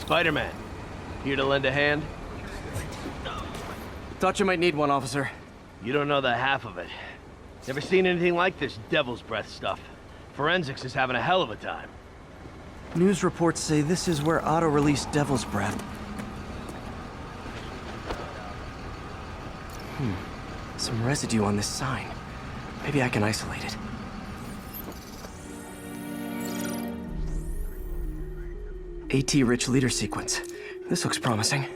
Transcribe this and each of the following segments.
Spider-Man, here to lend a hand? Thought you might need one, officer. You don't know the half of it. Never seen anything like this devil's breath stuff. Forensics is having a hell of a time. News reports say this is where Otto released Devil's Breath. Some residue on this sign. Maybe I can isolate it. AT-rich leader sequence. This looks promising.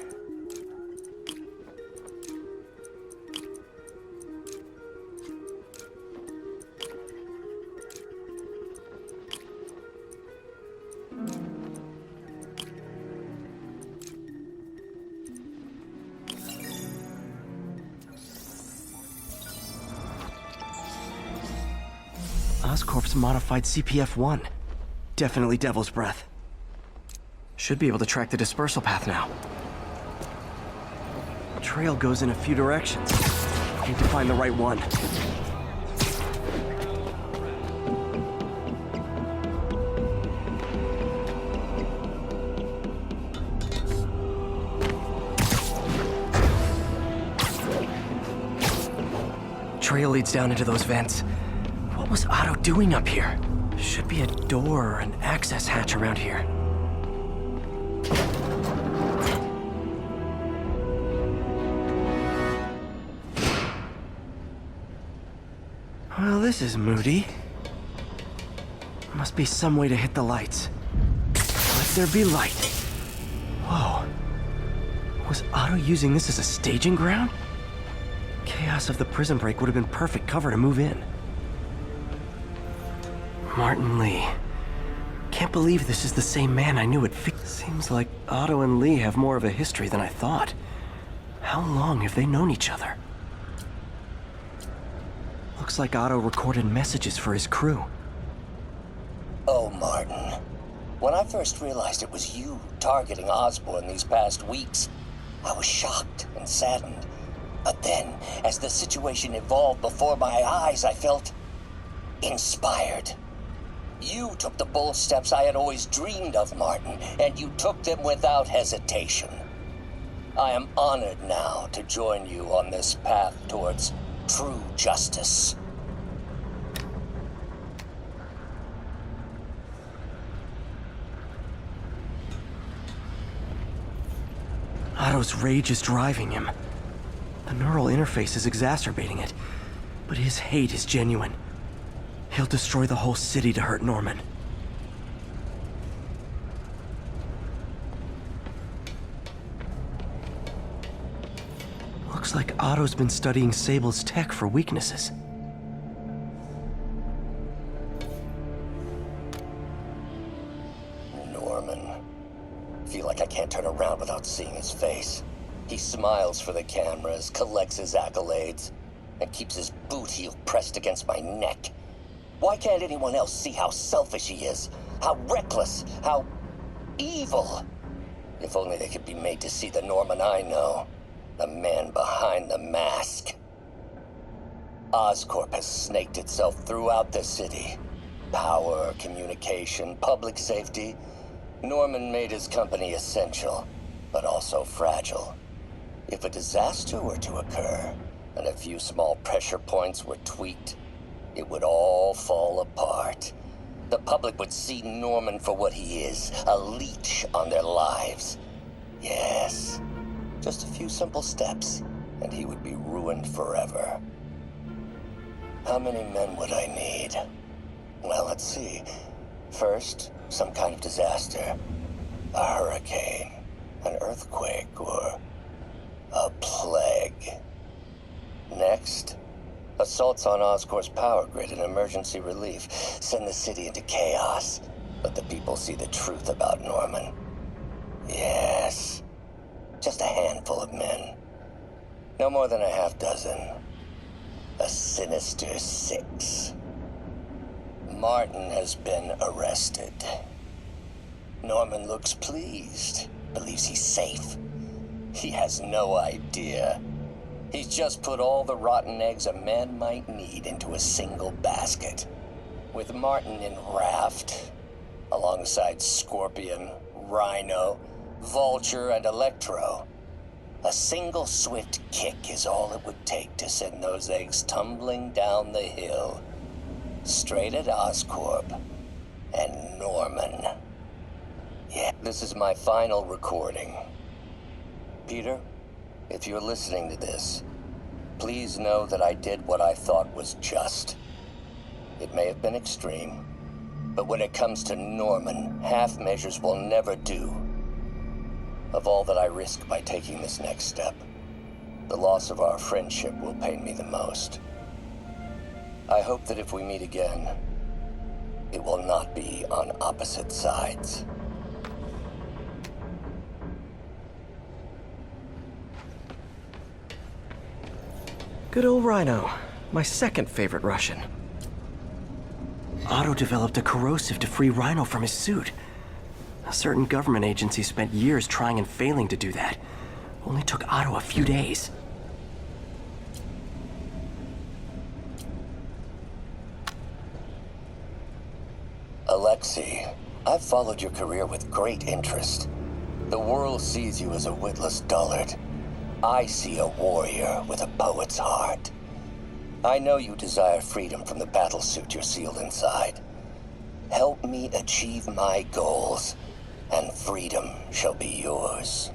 Oscorp's modified CPF-1. Definitely Devil's Breath. Should be able to track the dispersal path now. Trail goes in a few directions. Need to find the right one. Trail leads down into those vents. What was Otto doing up here? Should be a door or an access hatch around here. Well, this is moody. Must be some way to hit the lights. Let there be light. Whoa. Was Otto using this as a staging ground? Chaos of the prison break would have been perfect cover to move in. Martin Lee. Can't believe this is the same man I knew at Seems like Otto and Lee have more of a history than I thought. How long have they known each other? Looks like Otto recorded messages for his crew. Oh, Martin. When I first realized it was you targeting Osborn these past weeks, I was shocked and saddened. But then, as the situation evolved before my eyes, I felt inspired. You took the bold steps I had always dreamed of, Martin, and you took them without hesitation. I am honored now to join you on this path towards true justice. Otto's rage is driving him. The neural interface is exacerbating it, but his hate is genuine. He'll destroy the whole city to hurt Norman. Looks like Otto's been studying Sable's tech for weaknesses. Norman. Feel like I can't turn around without seeing his face. He smiles for the cameras, collects his accolades, and keeps his boot heel pressed against my neck. Why can't anyone else see how selfish he is? How reckless? How evil? If only they could be made to see the Norman I know. The man behind the mask. Oscorp has snaked itself throughout the city. Power, communication, public safety. Norman made his company essential, but also fragile. If a disaster were to occur, and a few small pressure points were tweaked, it would all fall apart. The public would see Norman for what he is, a leech on their lives. Yes, just a few simple steps, and he would be ruined forever. How many men would I need? Well, let's see. First, some kind of disaster. A hurricane, an earthquake, or a plague. Next, assaults on Oscorp's power grid and emergency relief send the city into chaos. Let the people see the truth about Norman. Yes, just a handful of men. No more than a half dozen. A sinister 6. Martin has been arrested. Norman looks pleased, believes he's safe. He has no idea. He's just put all the rotten eggs a man might need into a single basket. With Martin in raft, alongside Scorpion, Rhino, Vulture, and Electro. A single swift kick is all it would take to send those eggs tumbling down the hill. Straight at Oscorp and Norman. Yeah, this is my final recording. Peter, if you're listening to this, please know that I did what I thought was just. It may have been extreme, but when it comes to Norman, half measures will never do. Of all that I risk by taking this next step, the loss of our friendship will pain me the most. I hope that if we meet again, it will not be on opposite sides. Good old Rhino, my second favorite Russian. Otto developed a corrosive to free Rhino from his suit. A certain government agency spent years trying and failing to do that. Only took Otto a few days. Alexei, I've followed your career with great interest. The world sees you as a witless dullard. I see a warrior with a poet's heart. I know you desire freedom from the battlesuit you're sealed inside. Help me achieve my goals, and freedom shall be yours.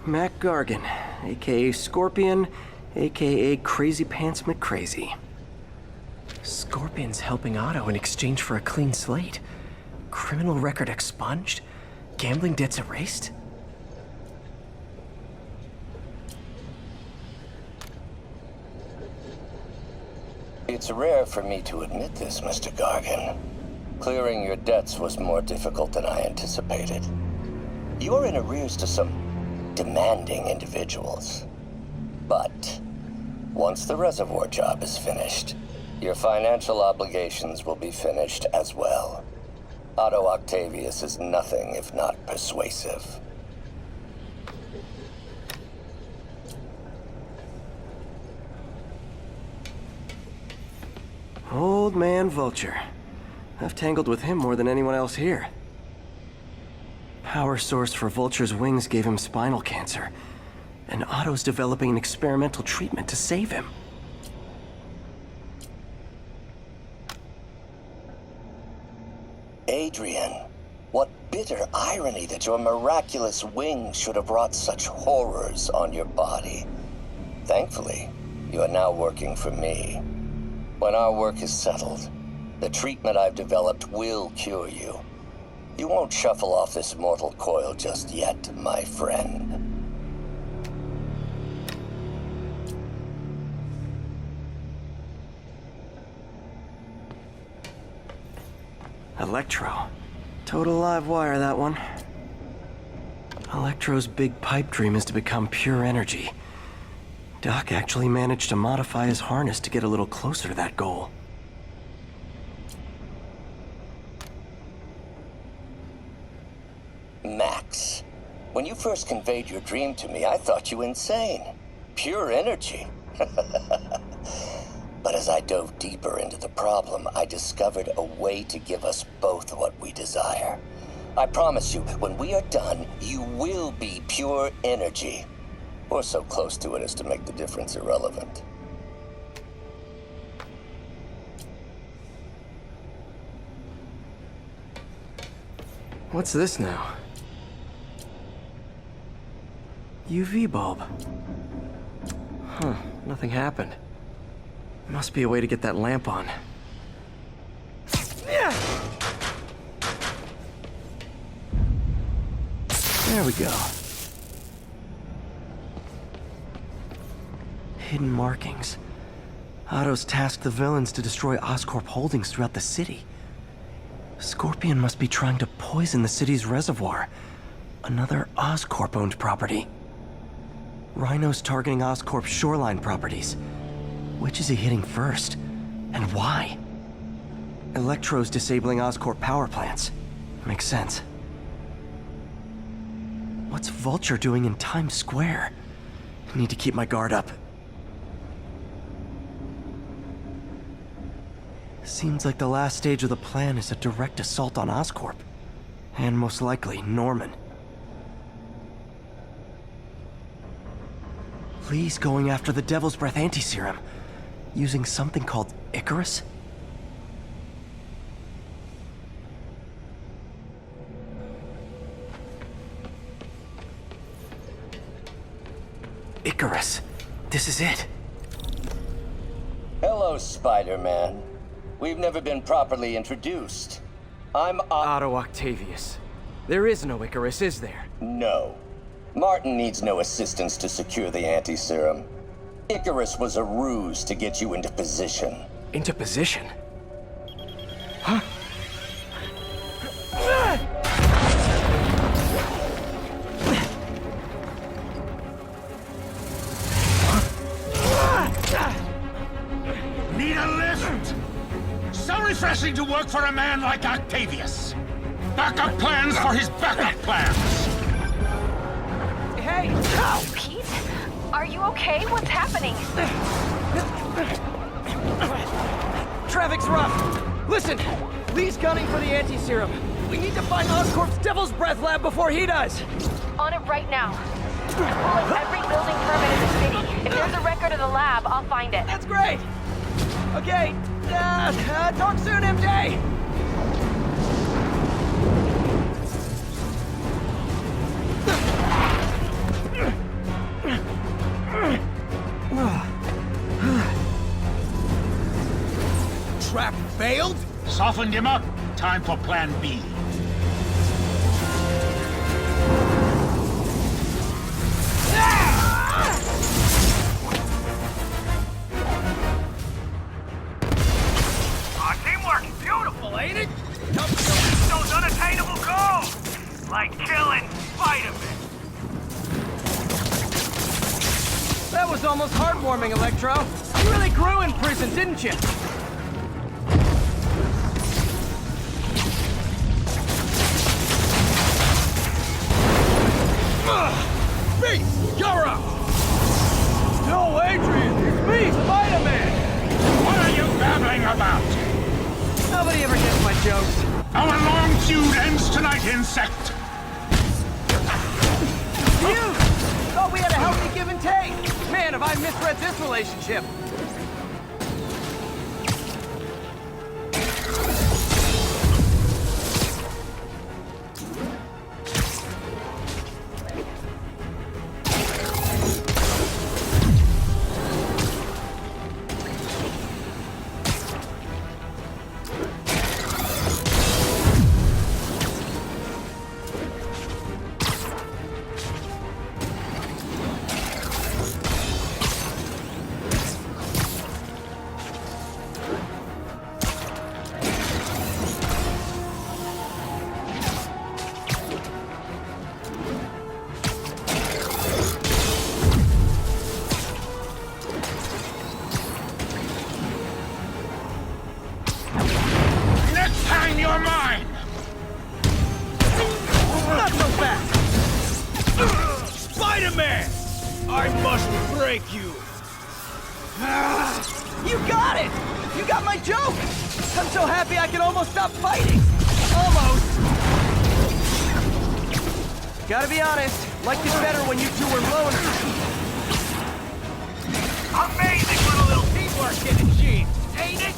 Mac Gargan, aka Scorpion, aka Crazy Pants McCrazy. Scorpion's helping Otto in exchange for a clean slate. Criminal record expunged? Gambling debts erased? It's rare for me to admit this, Mr. Gargan. Clearing your debts was more difficult than I anticipated. You're in arrears to some demanding individuals. But once the reservoir job is finished, your financial obligations will be finished as well. Otto Octavius is nothing if not persuasive. Old man Vulture. I've tangled with him more than anyone else here. Power source for Vulture's wings gave him spinal cancer, and Otto's developing an experimental treatment to save him. Adrian, what bitter irony that your miraculous wings should have brought such horrors on your body. Thankfully, you are now working for me. When our work is settled, the treatment I've developed will cure you. You won't shuffle off this mortal coil just yet, my friend. Electro. Total live wire, that one. Electro's big pipe dream is to become pure energy. Doc actually managed to modify his harness to get a little closer to that goal. Max, when you first conveyed your dream to me, I thought you insane. Pure energy. But as I dove deeper into the problem, I discovered a way to give us both what we desire. I promise you, when we are done, you will be pure energy. Or so close to it as to make the difference irrelevant. What's this now? UV bulb. Huh, nothing happened. Must be a way to get that lamp on. There we go. Hidden markings. Otto's tasked the villains to destroy Oscorp holdings throughout the city. Scorpion must be trying to poison the city's reservoir. Another Oscorp-owned property. Rhino's targeting Oscorp's shoreline properties. Which is he hitting first? And why? Electro's disabling Oscorp power plants. Makes sense. What's Vulture doing in Times Square? Need to keep my guard up. Seems like the last stage of the plan is a direct assault on Oscorp. And most likely, Norman. Lee's going after the Devil's Breath anti-serum, using something called Icarus? Icarus. This is it. Hello, Spider-Man. We've never been properly introduced. I'm Otto Octavius. There is no Icarus, is there? No. Martin needs no assistance to secure the anti-serum. Icarus was a ruse to get you into position. Into position? Huh? Need a lift? So refreshing to work for a man like Octavius. Backup plans for his backup plans. Hey! Pete? Are you okay? What's happening? Traffic's rough. Listen, Lee's gunning for the anti-serum. We need to find Oscorp's Devil's Breath lab before he does. On it right now. I'm pulling every building permit in the city. If there's a record of the lab, I'll find it. That's great. Okay, talk soon, MJ. Trap failed? Softened him up. Time for plan B. Teamwork, beautiful, ain't it? Those unattainable goals, like killing Spider-Man. That was almost heartwarming, Electro. You really grew in prison, didn't you? Beast, you're up! No, Adrian! It's me, Spider-Man! What are you babbling about? Nobody ever gets my jokes. Our long feud ends tonight, insect! You! Thought we had a healthy give and take! Man, have I misread this relationship! You're mine! Not so fast! Spider-Man! I must break you. You got it! You got my joke! I'm so happy I can almost stop fighting! Almost! Gotta be honest, liked it better when you two were loners. Amazing when a little teamwork gets achieved, ain't it?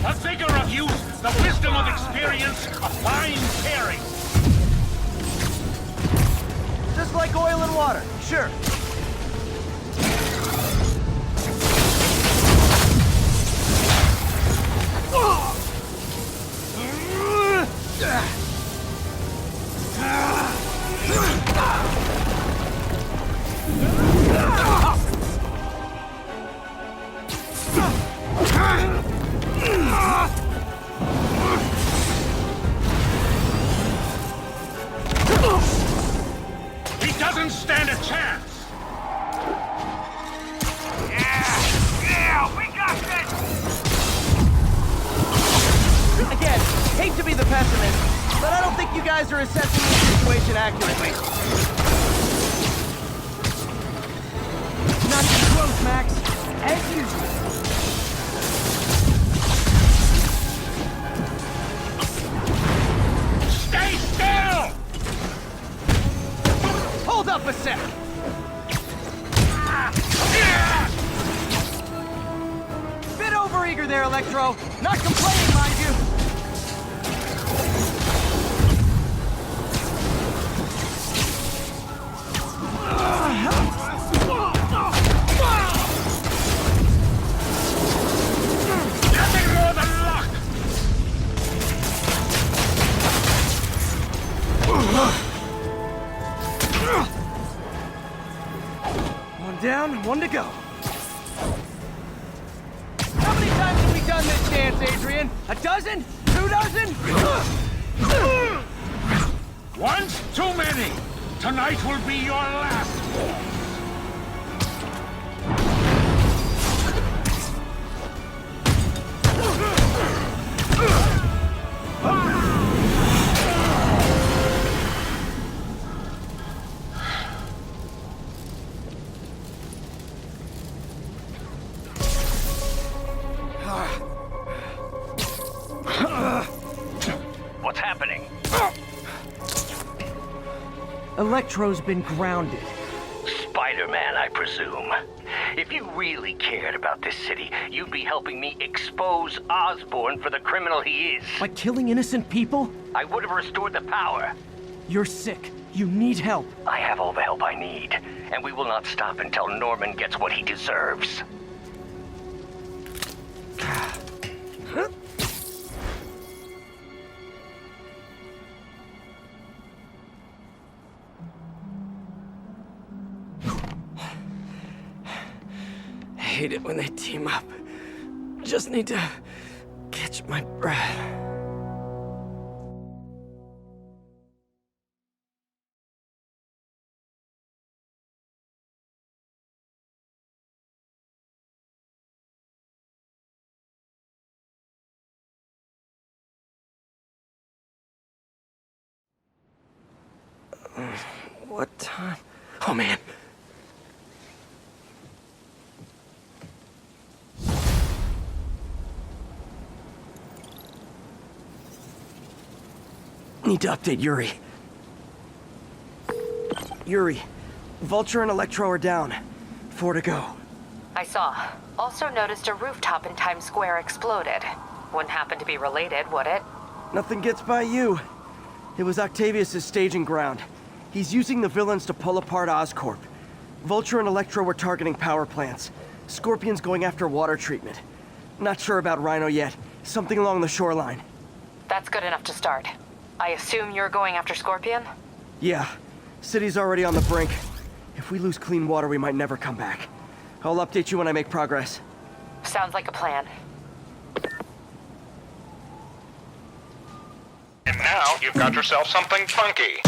A figure of youth, the wisdom of experience, a fine pairing. Just like oil and water, sure. He doesn't stand a chance. Yeah, we got this. Again, hate to be the pessimist, but I don't think you guys are assessing the situation accurately. Not too close, Max. As usual. through there, Electro. Not complaining, mind you. Nothing more than luck! One down, one to go. How many times have we done this dance, Adrian? A dozen? 2 dozen? Once too many! Tonight will be your last waltz! What's happening? Electro's been grounded. Spider-Man, I presume. If you really cared about this city, you'd be helping me expose Osborn for the criminal he is. By killing innocent people? I would have restored the power. You're sick. You need help. I have all the help I need, and we will not stop until Norman gets what he deserves. I hate it when they team up. Just need to catch my breath. What time? Oh, man. Need to update Yuri. Yuri, Vulture and Electro are down. 4 to go. I saw. Also noticed a rooftop in Times Square exploded. Wouldn't happen to be related, would it? Nothing gets by you. It was Octavius' staging ground. He's using the villains to pull apart Oscorp. Vulture and Electro were targeting power plants. Scorpion's going after water treatment. Not sure about Rhino yet. Something along the shoreline. That's good enough to start. I assume you're going after Scorpion? Yeah. City's already on the brink. If we lose clean water, we might never come back. I'll update you when I make progress. Sounds like a plan. And now you've got yourself something funky.